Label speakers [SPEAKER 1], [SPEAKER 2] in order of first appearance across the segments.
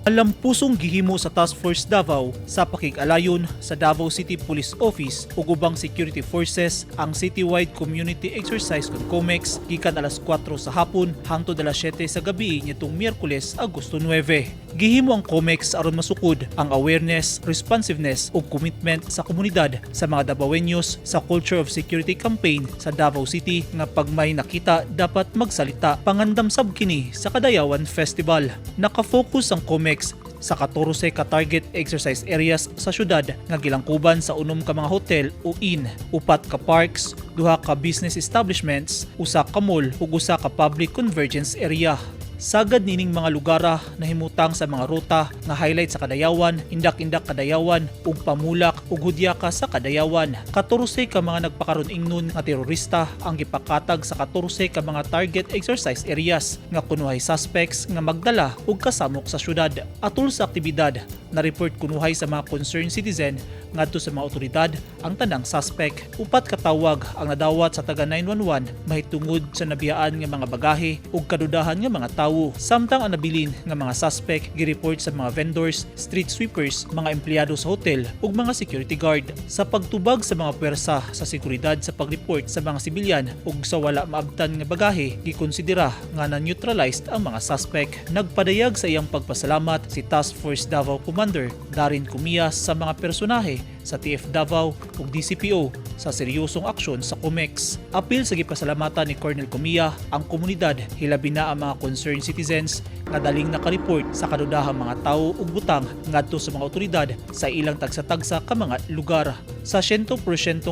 [SPEAKER 1] Alam pusong gihimo sa Task Force Davao sa pakig-alayon sa Davao City Police Office ug ubang security forces ang citywide community exercise kon COMEX gikan alas 4 sa hapon hangtod alas 7 sa gabi nitong Miyerkules, Agosto 9. Gihimo ang COMEX aron masukod ang awareness, responsiveness ug commitment sa komunidad sa mga Davaoenos sa Culture of Security campaign sa Davao City nga pag may nakita dapat magsalita, pangandam sab kini sa Kadayawan Festival. Nakafocus ang COMEX sa 14 ka target exercise areas sa syudad nga gilangkuban sa 6 ka mga hotel o inn, 4 ka parks, 2 ka business establishments, 1 ka mall ug 1 ka public convergence area. Sagad nining mga lugara na himutang sa mga ruta nga highlight sa Kadayawan, Indak-Indak Kadayawan ug Pamulak ug Hudyaka sa Kadayawan. 14 ka mga nagpakaron ingnon nga terorista ang gipakatag sa 14 ka mga target exercise areas nga kunuhay suspects nga magdala og kasamok sa syudad. Atol sa aktibidad, na-report kunuhay sa mga concerned citizen ngadto sa mga otoridad ang tanang suspect. 4 katawag ang nadawat sa taga 911 mahitungod sa nabiyaan nga mga bagahe ug kadudahan nga mga tawo. Samtang ang nabilin nga mga suspect gireport sa mga vendors, street sweepers, mga empleyado sa hotel ug mga security guard. Sa pagtubag sa mga pwersa sa seguridad sa pagreport sa mga sibilyan ug sa wala maabtan nga bagahe, gikonsidera nga na-neutralized ang mga suspect. Nagpadayag sa iyang pagpasalamat si Task Force Davao Commander Darin Cumias sa mga personahe sa TF Davao ug DCPO sa seryosong aksyon sa COMEX. Apil sa gipasalamatan ni Colonel Cumia ang komunidad, hilabi na ang mga concerned citizens nga daling nakareport sa kadudahang mga tawo ug butang ngadto sa mga otoridad sa ilang tagsa-tagsa ka mga lugar. Sa 100%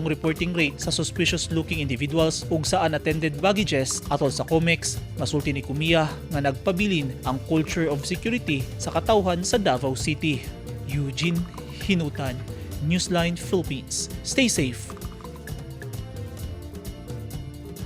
[SPEAKER 1] reporting rate sa suspicious looking individuals ug sa unattended baggages atol sa COMEX, masulti ni Cumia nga nagpabilin ang culture of security sa katawhan sa Davao City. Eugene Hinutan, Newsline Philippines. Stay safe.